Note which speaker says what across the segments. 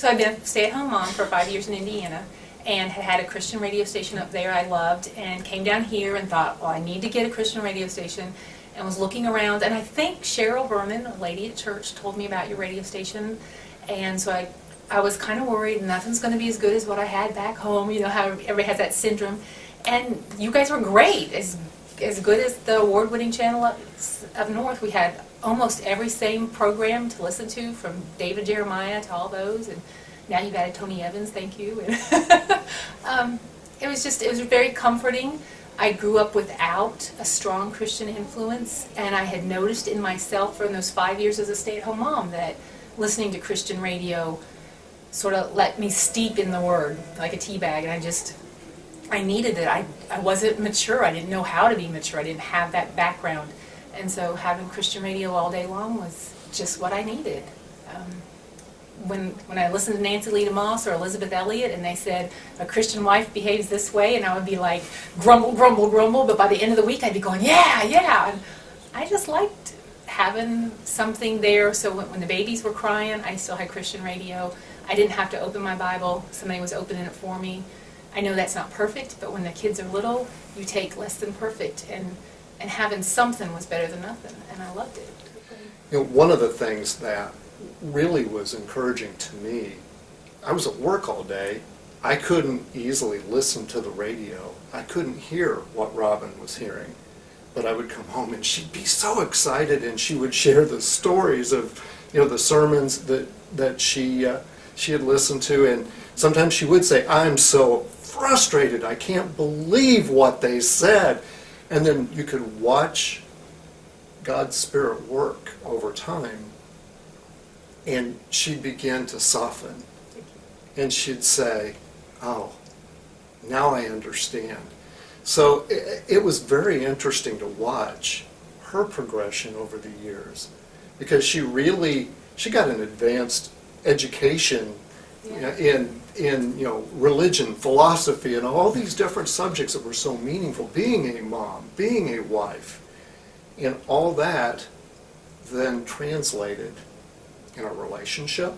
Speaker 1: So I've been a stay-at-home mom for 5 years in Indiana, and had a Christian radio station up there I loved, and came down here and thought, well, I need to get a Christian radio station, and was looking around, and I think Cheryl Vernon, a lady at church, told me about your radio station, and so I was kind of worried nothing's going to be as good as what I had back home, you know how everybody has that syndrome, and you guys were great, as good as the award-winning channel up north. We had almost every same program to listen to, from David Jeremiah to all those, and now you've added Tony Evans, thank you. It was very comforting. I grew up without a strong Christian influence, and I had noticed in myself from those 5 years as a stay-at-home mom that listening to Christian radio sort of let me steep in the Word like a tea bag, and I needed it. I wasn't mature. I didn't know how to be mature. I didn't have that background, and so having Christian radio all day long was just what I needed. When I listened to Nancy Lee DeMoss or Elizabeth Elliot, and they said a Christian wife behaves this way, and I would be like grumble, grumble, grumble, but by the end of the week I'd be going, yeah, yeah. And I just liked having something there, so when the babies were crying, I still had Christian radio. I didn't have to open my Bible. Somebody was opening it for me. I know that's not perfect, but when the kids are little, you take less than perfect, and having something was better than nothing, and I loved it.
Speaker 2: You know, one of the things that really was encouraging to me, I was at work all day. I couldn't easily listen to the radio. I couldn't hear what Robin was hearing. But I would come home and she'd be so excited, and she would share the stories of, you know, the sermons that she had listened to, and sometimes she would say, I'm so frustrated, I can't believe what they said. And then you could watch God's Spirit work over time, and she'd begin to soften, and she'd say, oh, now I understand. So it was very interesting to watch her progression over the years, because she got an advanced education in religion, philosophy, and all these different subjects that were so meaningful, being a mom, being a wife, and all that then translated in a relationship,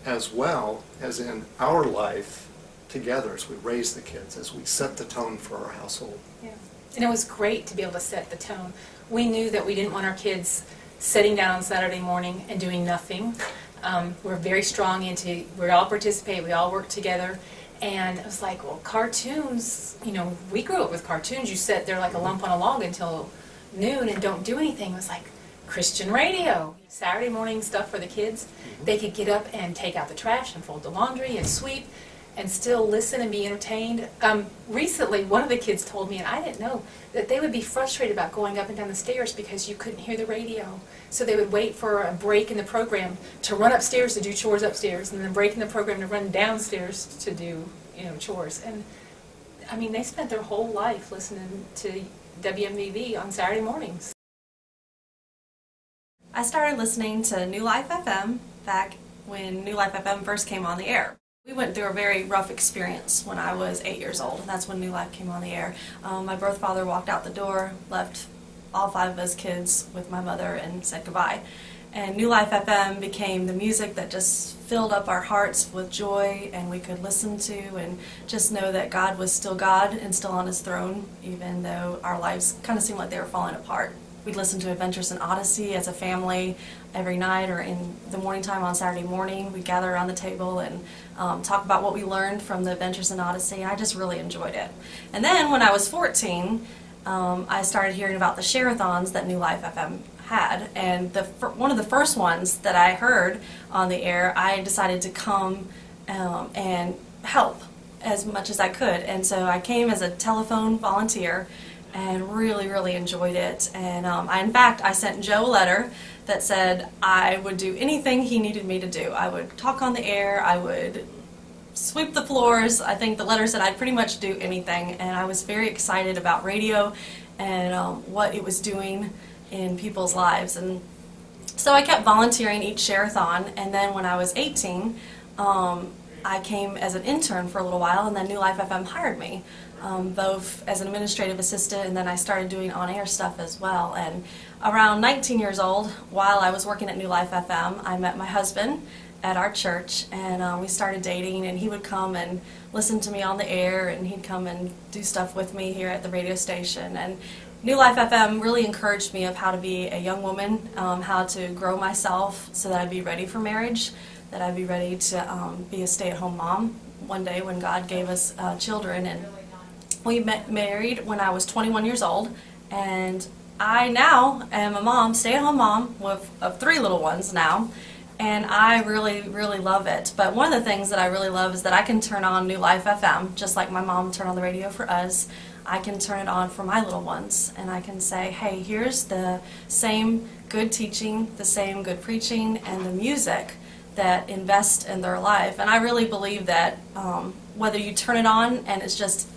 Speaker 2: as well as in our life together as we raise the kids, as we set the tone for our household.
Speaker 1: Yeah. And it was great to be able to set the tone. We knew that we didn't want our kids sitting down on Saturday morning and doing nothing. We're very strong into, we all participate, we all work together, and it was like, well, cartoons, you know, we grew up with cartoons. You sit there like a lump on a log until noon and don't do anything. It was like Christian radio. Saturday morning stuff for the kids. They could get up and take out the trash and fold the laundry and sweep and still listen and be entertained. Recently, one of the kids told me, and I didn't know, that they would be frustrated about going up and down the stairs because you couldn't hear the radio. So they would wait for a break in the program to run upstairs to do chores upstairs, and then break in the program to run downstairs to do, you know, chores. And I mean, they spent their whole life listening to WMVV on Saturday mornings.
Speaker 3: I started listening to NewLife FM back when NewLife FM first came on the air. We went through a very rough experience when I was 8 years old, and that's when New Life came on the air. My birth father walked out the door, left all 5 of us kids with my mother, and said goodbye. And New Life FM became the music that just filled up our hearts with joy, and we could listen to and just know that God was still God and still on His throne, even though our lives kind of seemed like they were falling apart. We'd listen to Adventures in Odyssey as a family every night, or in the morning time on Saturday morning. We'd gather around the table and talk about what we learned from the Adventures in Odyssey. I just really enjoyed it. And then when I was 14, I started hearing about the share-a-thons that New Life FM had. And one of the first ones that I heard on the air, I decided to come and help as much as I could. And so I came as a telephone volunteer and really, really enjoyed it. And in fact, I sent Joe a letter that said I would do anything he needed me to do. I would talk on the air, I would sweep the floors. I think the letter said I'd pretty much do anything, and I was very excited about radio and what it was doing in people's lives. And so I kept volunteering each share-a-thon, and then when I was 18, I came as an intern for a little while, and then New Life FM hired me, both as an administrative assistant, and then I started doing on-air stuff as well. And around 19 years old, while I was working at New Life FM, I met my husband, at our church, and we started dating, and he would come and listen to me on the air, and he'd come and do stuff with me here at the radio station. And NewLife FM really encouraged me of how to be a young woman, how to grow myself so that I'd be ready for marriage, that I'd be ready to be a stay-at-home mom one day when God gave us children. And we married when I was 21 years old, and I now am a mom, stay-at-home mom of 3 little ones now, and I really, really love it. But one of the things that I really love is that I can turn on NewLife FM, just like my mom turned on the radio for us. I can turn it on for my little ones, and I can say, hey, here's the same good teaching, the same good preaching, and the music that invest in their life. And I really believe that whether you turn it on and it's just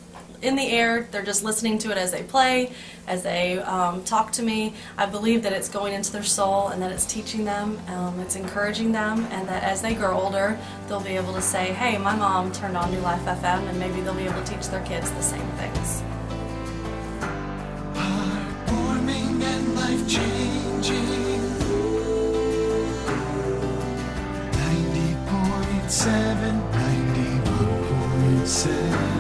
Speaker 3: in the air, they're just listening to it as they play, as they talk to me, I believe that it's going into their soul and that it's teaching them, it's encouraging them, and that as they grow older, they'll be able to say, hey, my mom turned on NewLife FM, and maybe they'll be able to teach their kids the same things.
Speaker 4: Heartwarming and life-changing. 90.7, 91.7.